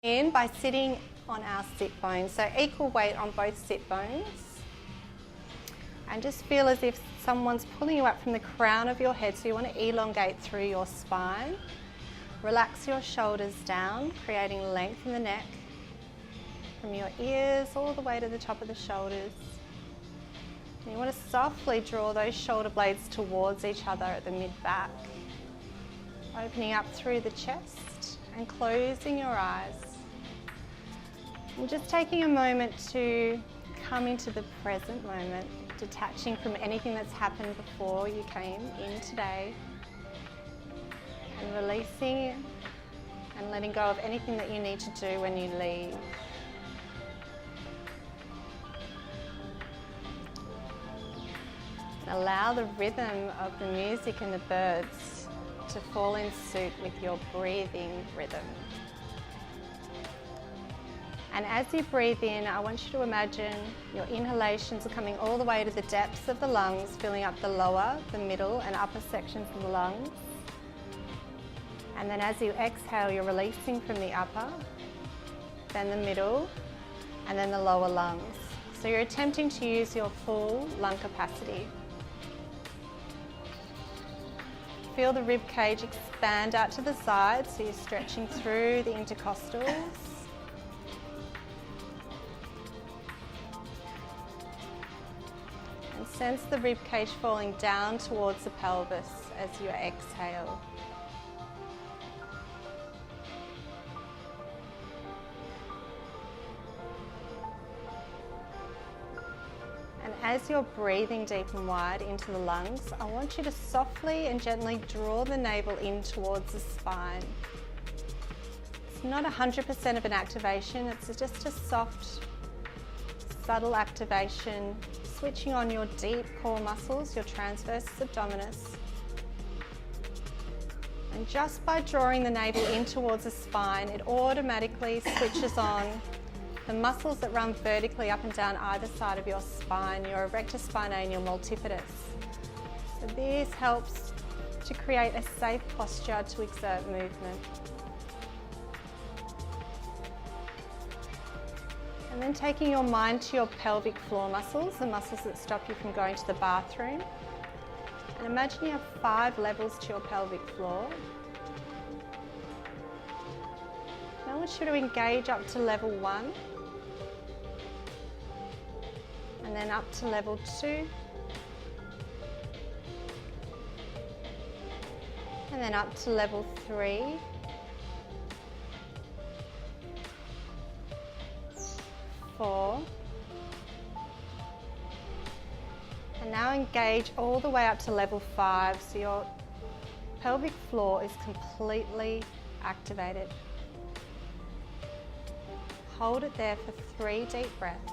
In by sitting on our sit bones, so equal weight on both sit bones, and just feel as if someone's pulling you up from the crown of your head, so you want to elongate through your spine. Relax your shoulders down, creating length in the neck from your ears all the way to the top of the shoulders. And you want to softly draw those shoulder blades towards each other at the mid-back, opening up through the chest and closing your eyes. And just taking a moment to come into the present moment, detaching from anything that's happened before you came in today, and releasing and letting go of anything that you need to do when you leave. And allow the rhythm of the music and the birds to fall in suit with your breathing rhythm. And as you breathe in, I want you to imagine your inhalations are coming all the way to the depths of the lungs, filling up the lower, the middle and upper sections of the lungs. And then as you exhale, you're releasing from the upper, then the middle, and then the lower lungs. So you're attempting to use your full lung capacity. Feel the rib cage expand out to the side, so you're stretching through the intercostals. And sense the rib cage falling down towards the pelvis as you exhale. And as you're breathing deep and wide into the lungs, I want you to softly and gently draw the navel in towards the spine. It's not 100% of an activation, it's just a soft, subtle activation, switching on your deep core muscles, your transverse abdominis. And just by drawing the navel in towards the spine, it automatically switches on the muscles that run vertically up and down either side of your spine, your erector spinae and your multifidus. So this helps to create a safe posture to exert movement. And then taking your mind to your pelvic floor muscles, the muscles that stop you from going to the bathroom. And imagine you have 5 levels to your pelvic floor. Now I want you to engage up to level 1. And then up to level 2. And then up to level 3. 4. And now engage all the way up to level 5, so your pelvic floor is completely activated. Hold it there for 3 deep breaths.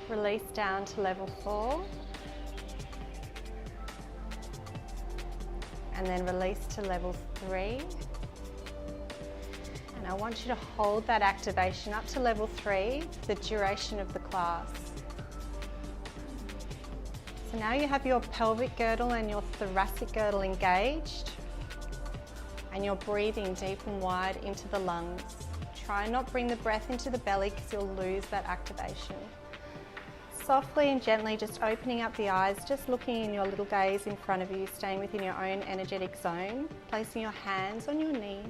Release down to level 4. And then release to level 3. And I want you to hold that activation up to level 3 for the duration of the class. So now you have your pelvic girdle and your thoracic girdle engaged, and you're breathing deep and wide into the lungs. Try and not bring the breath into the belly because you'll lose that activation. Softly and gently just opening up the eyes, just looking in your little gaze in front of you, staying within your own energetic zone, placing your hands on your knees.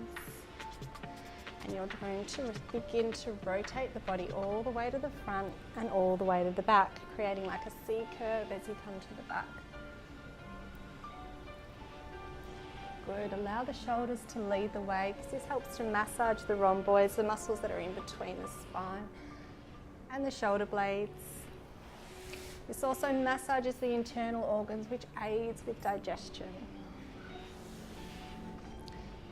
And you're going to begin to rotate the body all the way to the front and all the way to the back, creating like a C curve as you come to the back. Good. Allow the shoulders to lead the way because this helps to massage the rhomboids, the muscles that are in between the spine and the shoulder blades. This also massages the internal organs, which aids with digestion.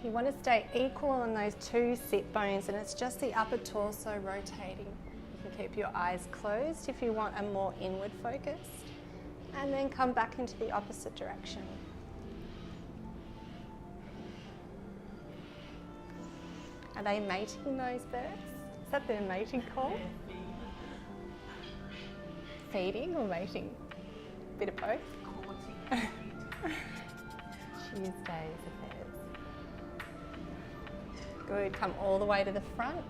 You want to stay equal on those 2 sit bones, and it's just the upper torso rotating. You can keep your eyes closed if you want a more inward focus. And then come back into the opposite direction. Are they mating, those birds? Is that their mating call? Feeding or mating? Bit of both. Tuesday's affairs. Good, come all the way to the front.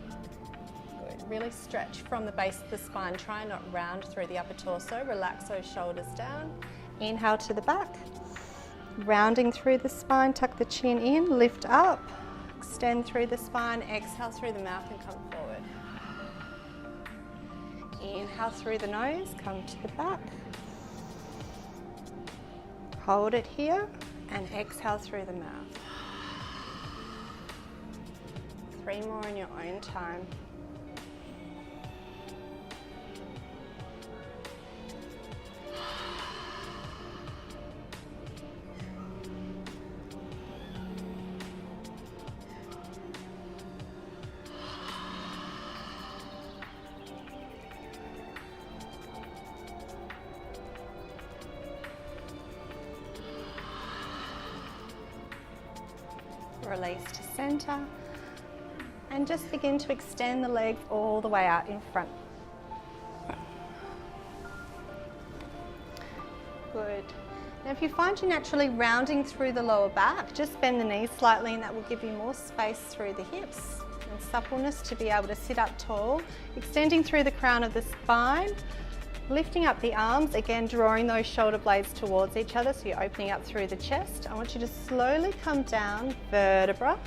Good, really stretch from the base of the spine. Try not round through the upper torso. Relax those shoulders down. Inhale to the back. Rounding through the spine, tuck the chin in, lift up. Extend through the spine, exhale through the mouth and come forward. Inhale through the nose, come to the back. Hold it here and exhale through the mouth. 3 more in your own time. Release to center and just begin to extend the legs all the way out in front. Good. Now if you find you naturally rounding through the lower back, just bend the knees slightly and that will give you more space through the hips and suppleness to be able to sit up tall, extending through the crown of the spine. Lifting up the arms, again drawing those shoulder blades towards each other so you're opening up through the chest. I want you to slowly come down vertebra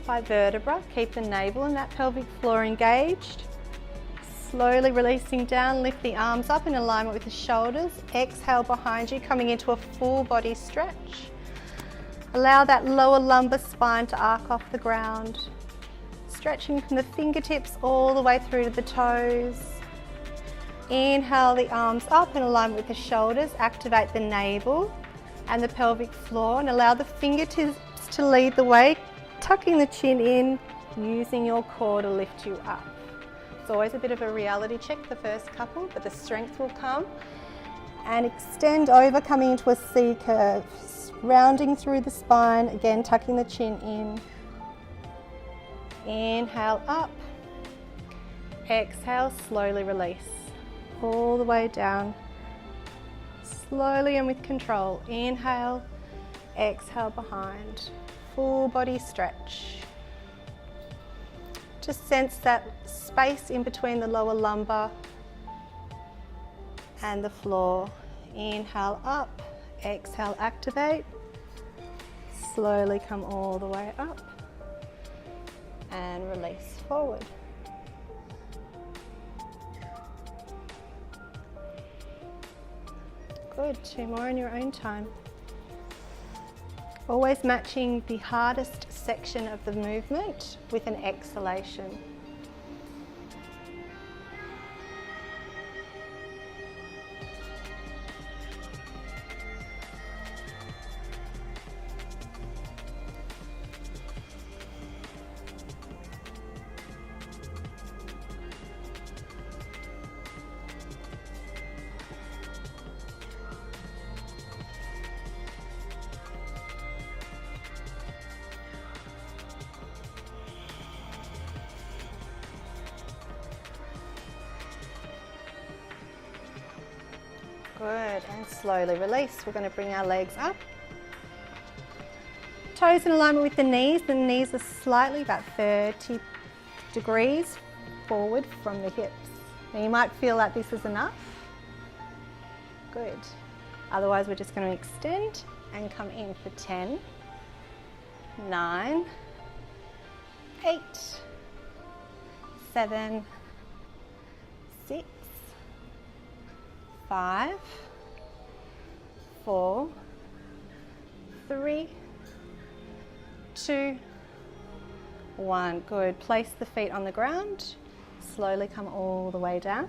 by vertebra. Keep the navel and that pelvic floor engaged. Slowly releasing down, lift the arms up in alignment with the shoulders. Exhale behind you, coming into a full body stretch. Allow that lower lumbar spine to arc off the ground. Stretching from the fingertips all the way through to the toes. Inhale the arms up in alignment with the shoulders, activate the navel and the pelvic floor and allow the fingertips to lead the way, tucking the chin in, using your core to lift you up. It's always a bit of a reality check the first couple, but the strength will come. And extend over, coming into a C curve, rounding through the spine, again tucking the chin in. Inhale up, exhale, slowly release. All the way down, slowly and with control. Inhale, exhale behind, full body stretch. Just sense that space in between the lower lumbar and the floor. Inhale up, exhale activate, slowly come all the way up and release forward. Good, 2 more in your own time. Always matching the hardest section of the movement with an exhalation. Good, and slowly release. We're going to bring our legs up. Toes in alignment with the knees. The knees are slightly about 30 degrees forward from the hips. Now you might feel like this is enough. Good. Otherwise we're just going to extend and come in for 10, 9, 8, 7, 6, 5, 4, 3, 2, 1. Good. Place the feet on the ground. Slowly come all the way down.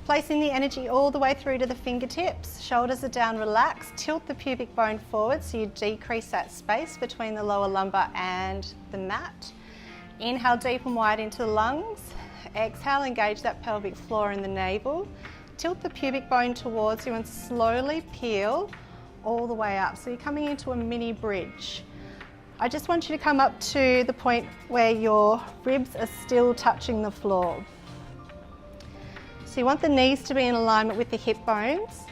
Placing the energy all the way through to the fingertips. Shoulders are down, relax. Tilt the pubic bone forward so you decrease that space between the lower lumbar and the mat. Inhale deep and wide into the lungs. Exhale, engage that pelvic floor and the navel. Tilt the pubic bone towards you and slowly peel all the way up. So you're coming into a mini bridge. I just want you to come up to the point where your ribs are still touching the floor. So you want the knees to be in alignment with the hip bones.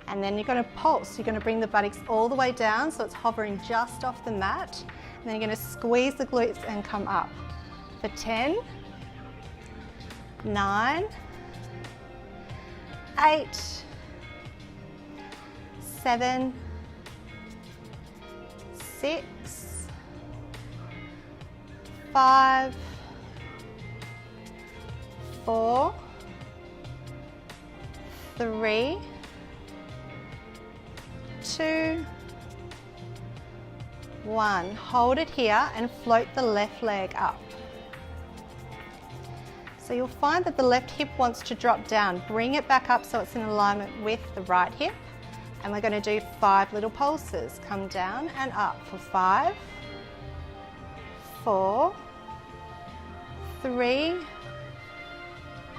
And then you're going to pulse. You're going to bring the buttocks all the way down so it's hovering just off the mat. And then you're going to squeeze the glutes and come up. For 10, 9, 8, 7, 6, 5, 4, 3, 2, 1. Hold it here and float the left leg up. So you'll find that the left hip wants to drop down. Bring it back up so it's in alignment with the right hip. And we're going to do 5 little pulses. Come down and up for 5, 4, 3,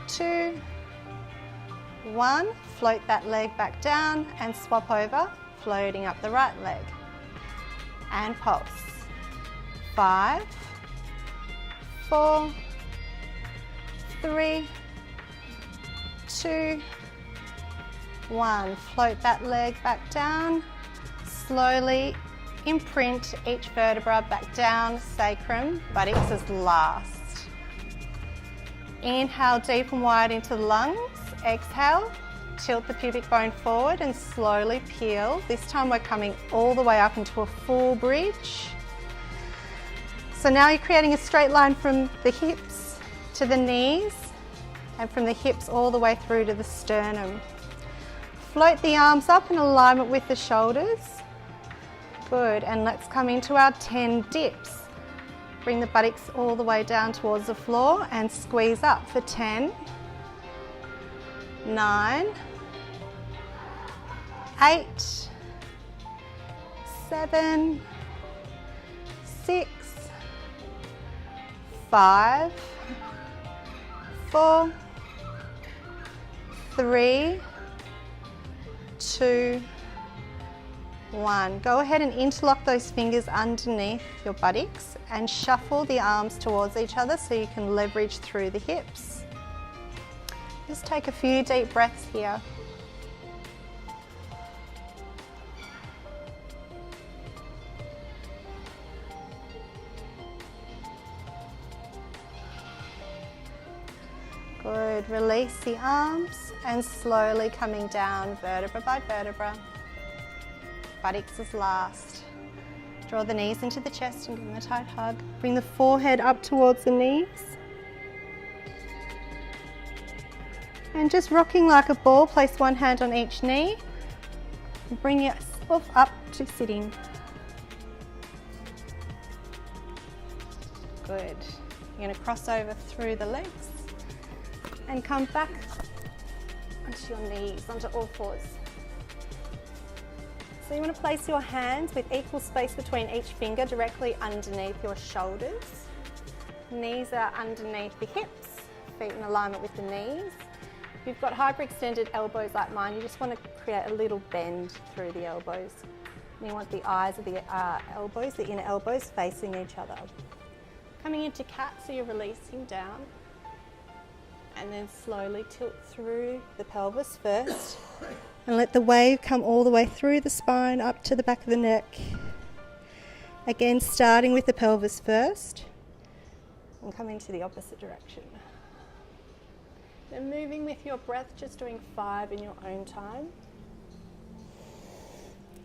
2, 1. Float that leg back down and swap over, floating up the right leg. And pulse. 5, 4, 3, 2, 1. Float that leg back down. Slowly imprint each vertebra back down, sacrum, buttocks is last. Inhale deep and wide into the lungs. Exhale, tilt the pubic bone forward and slowly peel. This time we're coming all the way up into a full bridge. So now you're creating a straight line from the hips to the knees and from the hips all the way through to the sternum. Float the arms up in alignment with the shoulders. Good, and let's come into our 10 dips. Bring the buttocks all the way down towards the floor and squeeze up for 10, 9, 8, 7, 6, 5, 4, 3, 2, 1. Go ahead and interlock those fingers underneath your buttocks and shuffle the arms towards each other so you can leverage through the hips. Just take a few deep breaths here. Good. Release the arms and slowly coming down vertebra by vertebra. Buttocks is last. Draw the knees into the chest and give them a tight hug. Bring the forehead up towards the knees. And just rocking like a ball, place one hand on each knee. And bring yourself up to sitting. Good. You're going to cross over through the legs and come back onto your knees, onto all fours. So you want to place your hands with equal space between each finger directly underneath your shoulders. Knees are underneath the hips, feet in alignment with the knees. If you've got hyperextended elbows like mine, you just want to create a little bend through the elbows. And you want the eyes of the elbows, the inner elbows, facing each other. Coming into cat, so you're releasing down. And then slowly tilt through the pelvis first. And let the wave come all the way through the spine up to the back of the neck. Again, starting with the pelvis first. And come into the opposite direction. Then moving with your breath, just doing 5 in your own time.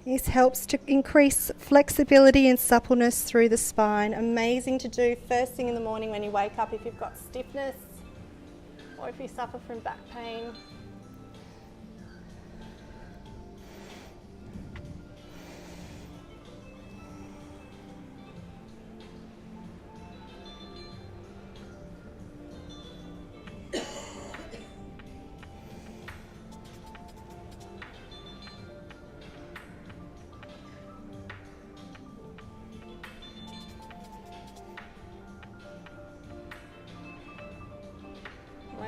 This helps to increase flexibility and suppleness through the spine. Amazing to do first thing in the morning when you wake up if you've got stiffness or if you suffer from back pain.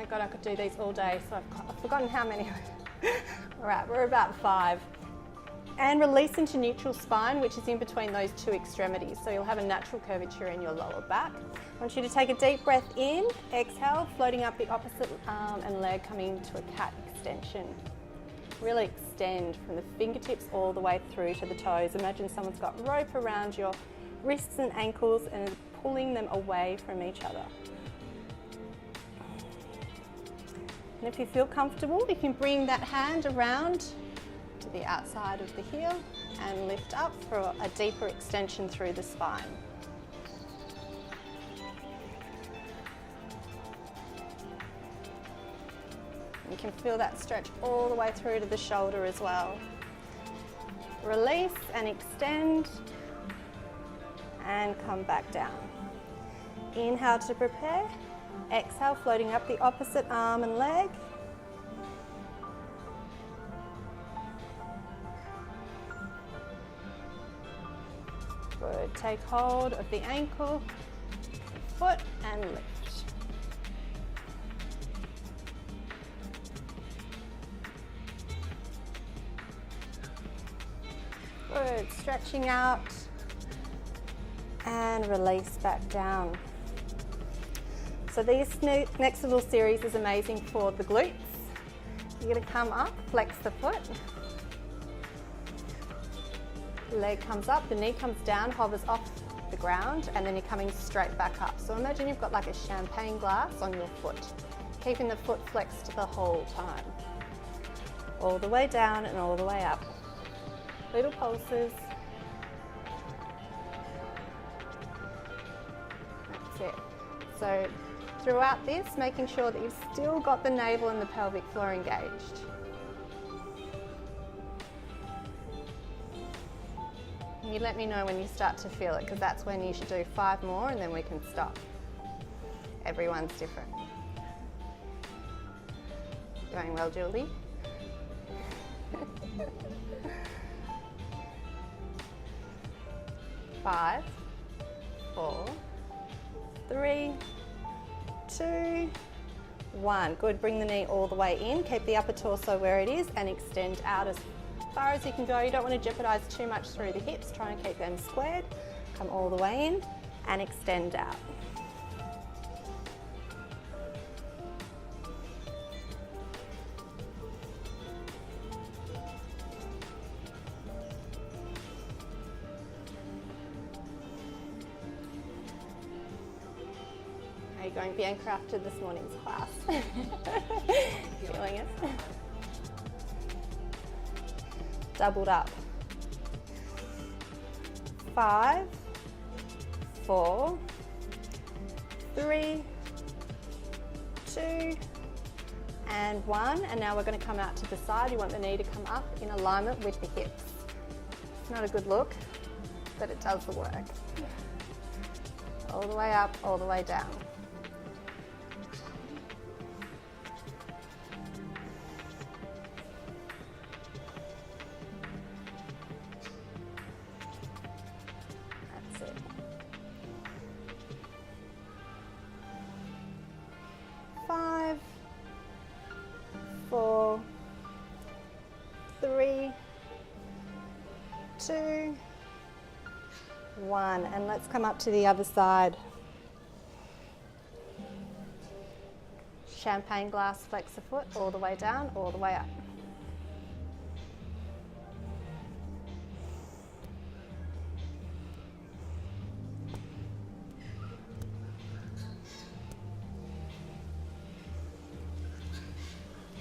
Thank God I could do these all day, so I've forgotten how many. All right, we're about 5. And release into neutral spine, which is in between those two extremities. So you'll have a natural curvature in your lower back. I want you to take a deep breath in, exhale, floating up the opposite arm and leg, coming to a cat extension. Really extend from the fingertips all the way through to the toes. Imagine someone's got rope around your wrists and ankles and is pulling them away from each other. And if you feel comfortable, you can bring that hand around to the outside of the heel and lift up for a deeper extension through the spine. You can feel that stretch all the way through to the shoulder as well. Release and extend and come back down. Inhale to prepare. Exhale, floating up the opposite arm and leg. Good. Take hold of the ankle, foot, and lift. Good. Stretching out and release back down. So this next little series is amazing for the glutes. You're going to come up, flex the foot. Leg comes up, the knee comes down, hovers off the ground, and then you're coming straight back up. So imagine you've got like a champagne glass on your foot, keeping the foot flexed the whole time. All the way down and all the way up. Little pulses. That's it. So throughout this, making sure that you've still got the navel and the pelvic floor engaged. You let me know when you start to feel it, because that's when you should do 5 more and then we can stop. Everyone's different. Going well, Georgie? 5, 4, 3, 2, 1. Good, bring the knee all the way in. Keep the upper torso where it is and extend out as far as you can go. You don't want to jeopardize too much through the hips. Try and keep them squared. Come all the way in and extend out. How are you going, Bianca, after this morning's class? Feeling it? Doubled up. 5, 4, 3, 2, and 1. And now we're going to come out to the side. You want the knee to come up in alignment with the hips. It's not a good look, but it does the work. All the way up, all the way down. That's it. 5, 4, 3, 2, 1, and let's come up to the other side. Champagne glass, flex the foot all the way down, all the way up.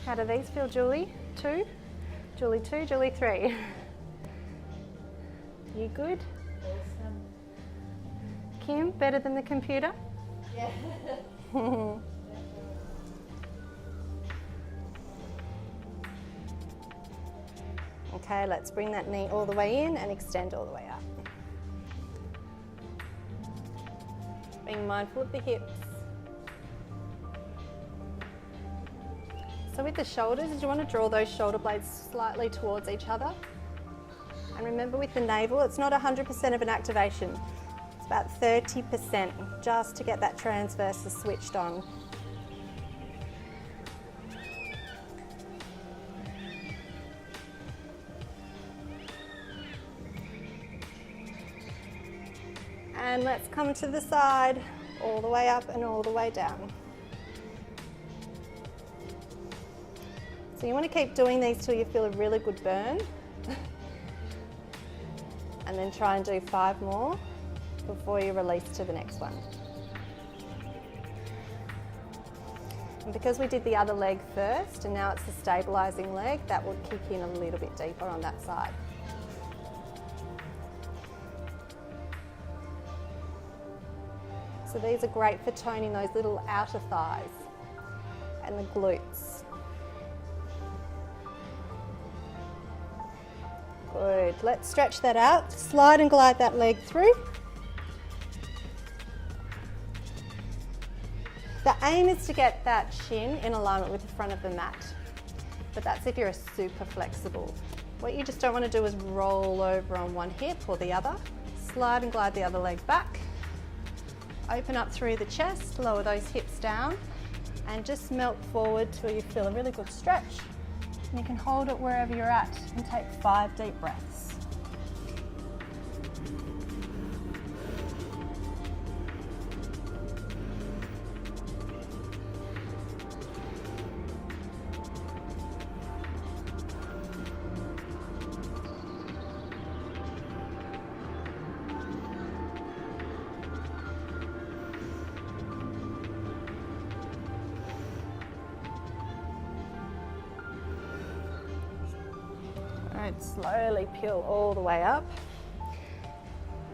How do these feel, Julie? 2? Julie 2, Julie 3. You good? Awesome. Kim, better than the computer? Yeah. Okay, let's bring that knee all the way in and extend all the way up. Being mindful of the hips. So with the shoulders, you want to draw those shoulder blades slightly towards each other. And remember, with the navel, it's not 100% of an activation. It's about 30% just to get that transversus switched on. And let's come to the side, all the way up and all the way down. So you want to keep doing these till you feel a really good burn. And then try and do 5 more before you release to the next one. And because we did the other leg first and now it's the stabilizing leg, that will kick in a little bit deeper on that side. So these are great for toning those little outer thighs and the glutes. Good, let's stretch that out. Slide and glide that leg through. The aim is to get that shin in alignment with the front of the mat, but that's if you're super flexible. What you just don't want to do is roll over on one hip or the other. Slide and glide the other leg back. Open up through the chest, lower those hips down, and just melt forward till you feel a really good stretch. And you can hold it wherever you're at and take 5 deep breaths. Slowly peel all the way up.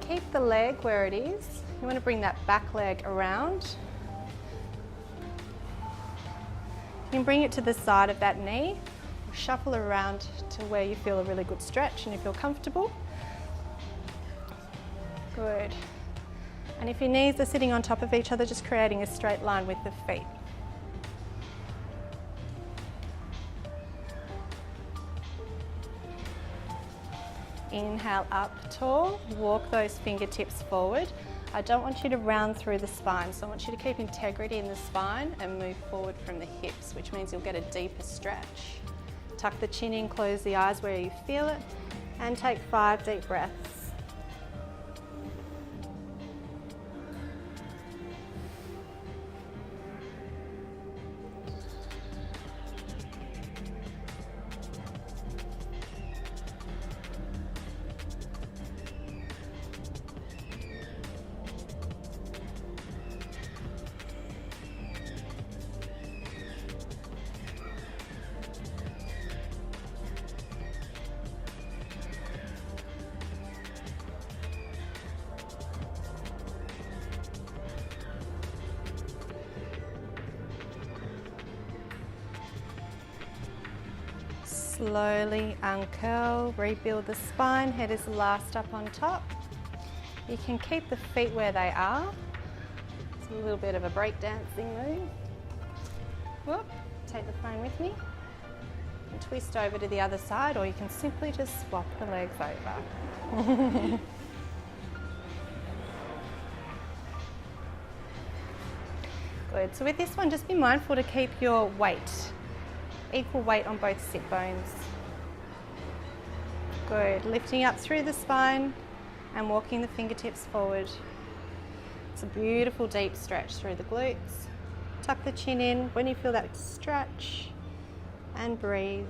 Keep the leg where it is. You want to bring that back leg around. You can bring it to the side of that knee, or shuffle around to where you feel a really good stretch and you feel comfortable. Good. And if your knees are sitting on top of each other, just creating a straight line with the feet. Inhale up tall, walk those fingertips forward. I don't want you to round through the spine, so I want you to keep integrity in the spine and move forward from the hips, which means you'll get a deeper stretch. Tuck the chin in, close the eyes where you feel it, and take 5 deep breaths. Slowly uncurl, rebuild the spine, head is last up on top. You can keep the feet where they are. It's a little bit of a breakdancing move. Whoop, take the phone with me. And twist over to the other side, or you can simply just swap the legs over. Good, so with this one, just be mindful to keep your weight equal weight on both sit bones. Good, lifting up through the spine and walking the fingertips forward. It's a beautiful deep stretch through the glutes. Tuck the chin in when you feel that stretch and breathe.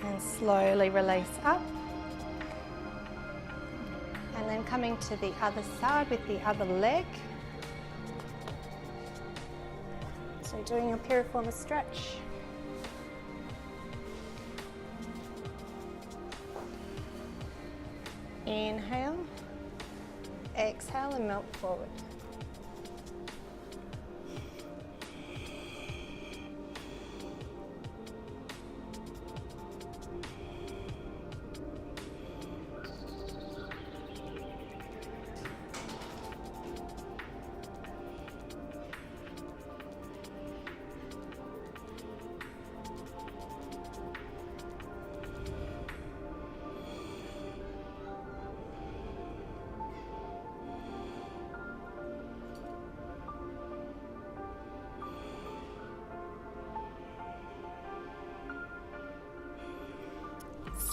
And slowly release up. And then coming to the other side with the other leg. So doing your piriformis stretch. Inhale, exhale and melt forward.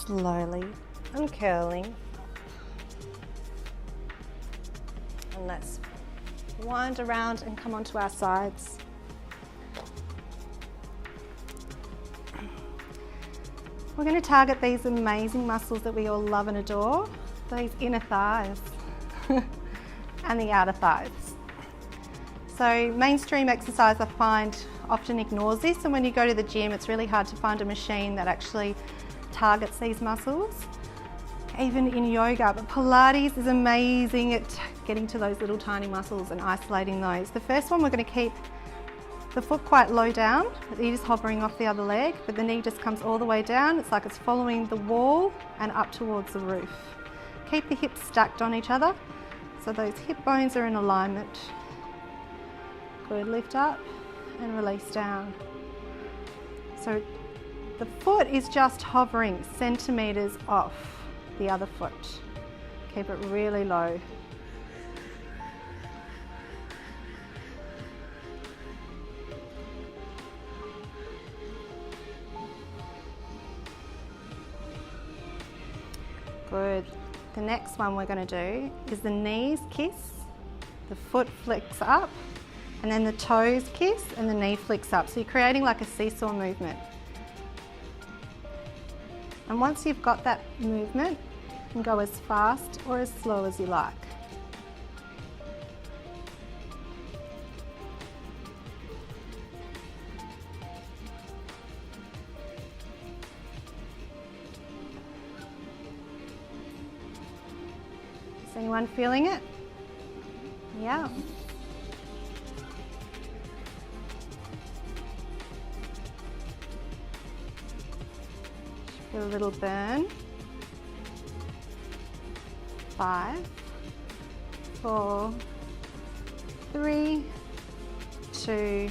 Slowly uncurling. And let's wind around and come onto our sides. We're going to target these amazing muscles that we all love and adore, these inner thighs and the outer thighs. So mainstream exercise, I find, often ignores this, and when you go to the gym it's really hard to find a machine that actually targets these muscles, even in yoga. But Pilates is amazing at getting to those little tiny muscles and isolating those. The first one, we're going to keep the foot quite low down, the knee is hovering off the other leg, but the knee just comes all the way down. It's like it's following the wall and up towards the roof. Keep the hips stacked on each other so those hip bones are in alignment. Good, lift up and release down. So the foot is just hovering centimetres off the other foot. Keep it really low. Good. The next one we're going to do is the knees kiss, the foot flicks up, and then the toes kiss and the knee flicks up. So you're creating like a seesaw movement. And once you've got that movement, you can go as fast or as slow as you like. Is anyone feeling it? Yeah. Feel a little burn. 5, 4, 3, 2,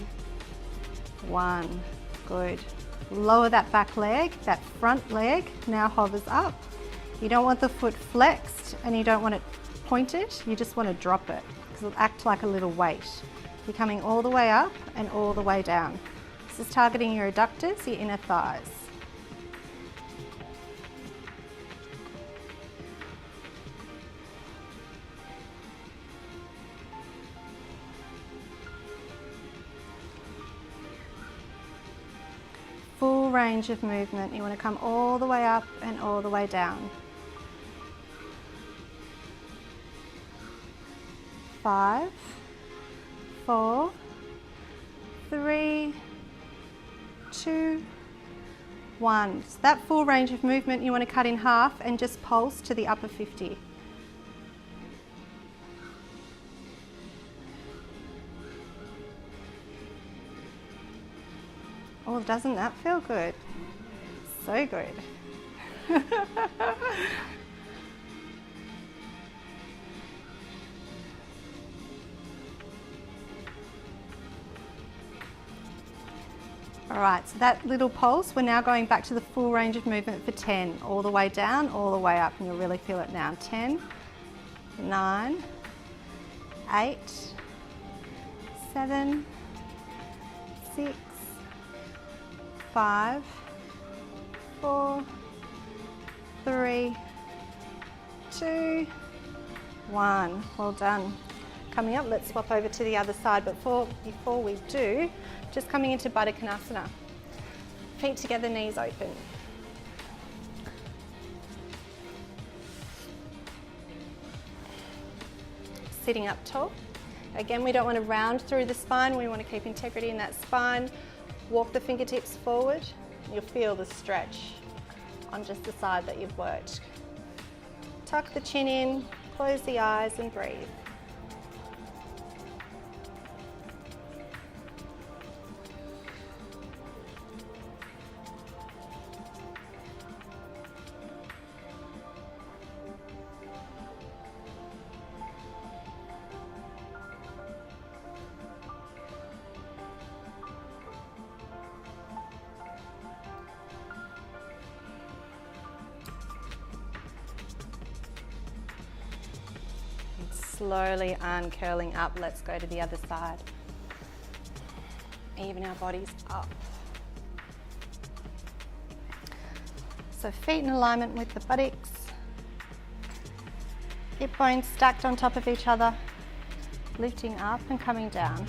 1. Good. Lower that back leg. That front leg now hovers up. You don't want the foot flexed and you don't want it pointed. You just want to drop it because it'll act like a little weight. You're coming all the way up and all the way down. This is targeting your adductors, your inner thighs. Full range of movement. You want to come all the way up and all the way down. 5, 4, 3, 2, 1. So that full range of movement you want to cut in half and just pulse to the upper 50. Oh, doesn't that feel good? So good. All right, so that little pulse, we're now going back to the full range of movement for 10, all the way down, all the way up, and you'll really feel it now. 10, 9, 8, 7, 6, 5, 4, 3, 2, 1. Well done. Coming up, let's swap over to the other side, but before we do, just coming into Baddha Konasana. Feet together, knees open. Sitting up tall. Again, we don't want to round through the spine, we want to keep integrity in that spine. Walk the fingertips forward. You'll feel the stretch on just the side that you've worked. Tuck the chin in, close the eyes and breathe. Slowly uncurling up, let's go to the other side. Even our bodies up. So feet in alignment with the buttocks. Hip bones stacked on top of each other, lifting up and coming down.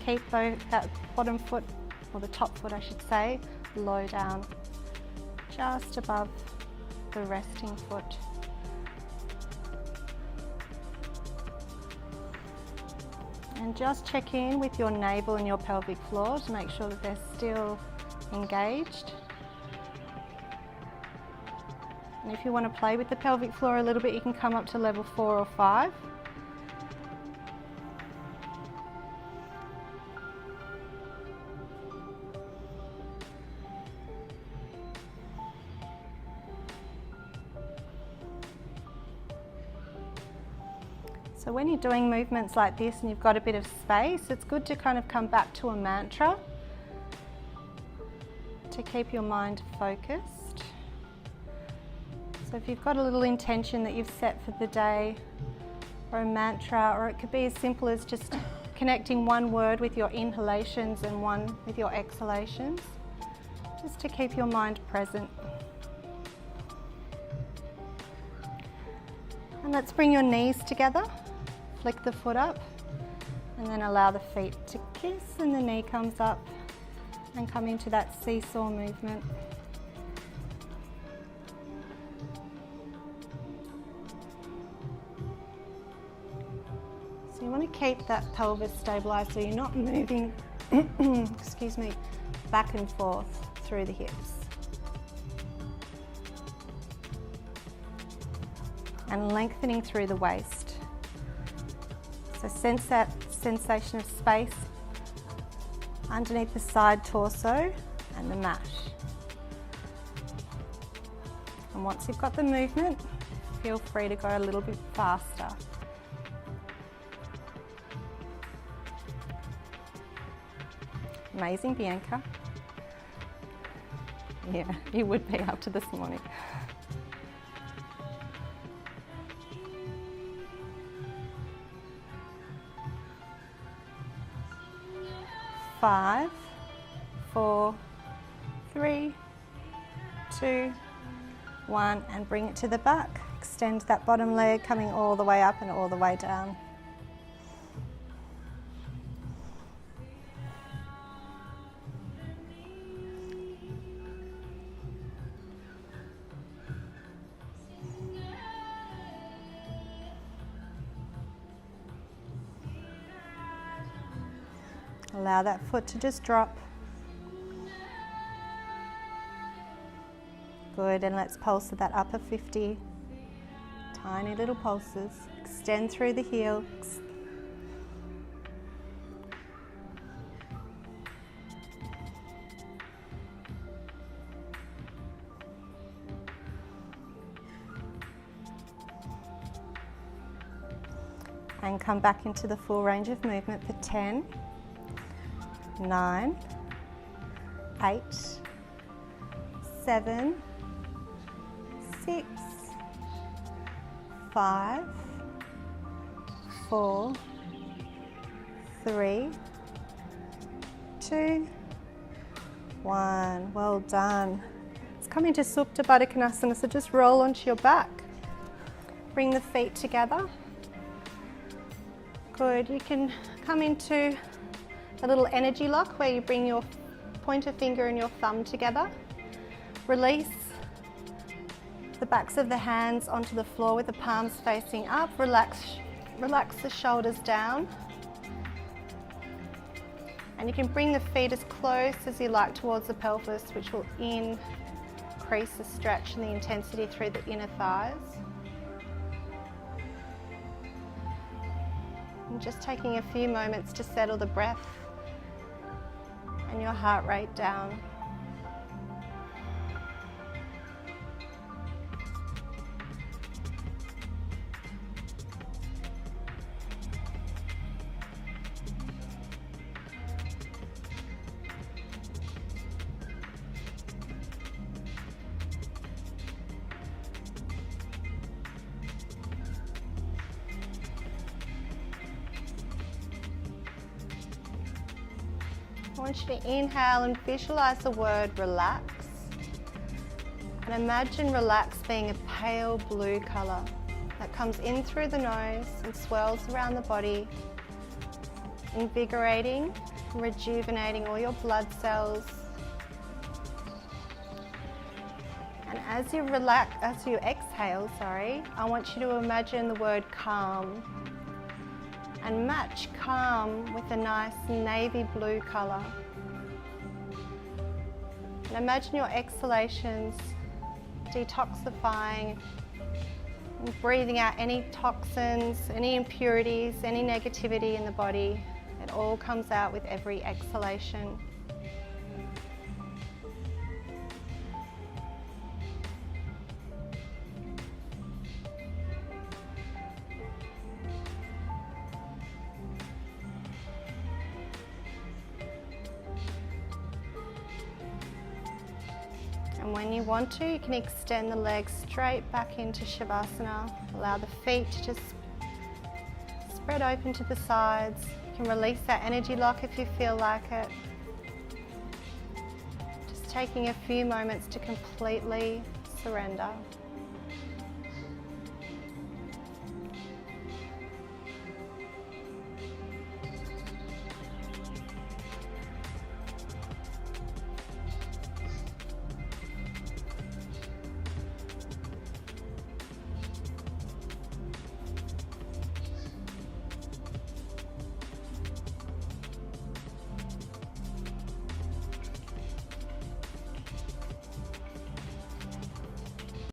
Keep that bottom foot, or the top foot I should say, low down, just above the resting foot. And just check in with your navel and your pelvic floor to make sure that they're still engaged. And if you want to play with the pelvic floor a little bit, you can come up to level 4 or 5. So when you're doing movements like this and you've got a bit of space, it's good to kind of come back to a mantra to keep your mind focused. So if you've got a little intention that you've set for the day, or a mantra, or it could be as simple as just connecting one word with your inhalations and one with your exhalations, just to keep your mind present. And let's bring your knees together. Flick the foot up and then allow the feet to kiss and the knee comes up and come into that seesaw movement. So you want to keep that pelvis stabilized so you're not moving excuse me, back and forth through the hips. And lengthening through the waist. So sense that sensation of space underneath the side torso and the mat. And once you've got the movement, feel free to go a little bit faster. Amazing, Bianca. Yeah, you would be after this morning. 5, 4, 3, 2, 1, and bring it to the back. Extend that bottom leg, coming all the way up and all the way down. Allow that foot to just drop. Good, and let's pulse at that upper 50. Tiny little pulses. Extend through the heel. And come back into the full range of movement for 10, 9, 8, 7, 6, 5, 4, 3, 2, 1. Well done. Let's come into Supta Baddha Konasana, so just roll onto your back. Bring the feet together. Good, you can come into a little energy lock where you bring your pointer finger and your thumb together. Release the backs of the hands onto the floor with the palms facing up. Relax the shoulders down. And you can bring the feet as close as you like towards the pelvis, which will increase the stretch and the intensity through the inner thighs. And just taking a few moments to settle the breath and your heart rate down. I want you to inhale and visualize the word relax. And imagine relax being a pale blue colour that comes in through the nose and swirls around the body, invigorating, rejuvenating all your blood cells. And as you exhale, I want you to imagine the word calm and match calm with a nice navy blue colour. And imagine your exhalations detoxifying and breathing out any toxins, any impurities, any negativity in the body. It all comes out with every exhalation. And when you want to, you can extend the legs straight back into Shavasana. Allow the feet to just spread open to the sides. You can release that energy lock if you feel like it. Just taking a few moments to completely surrender.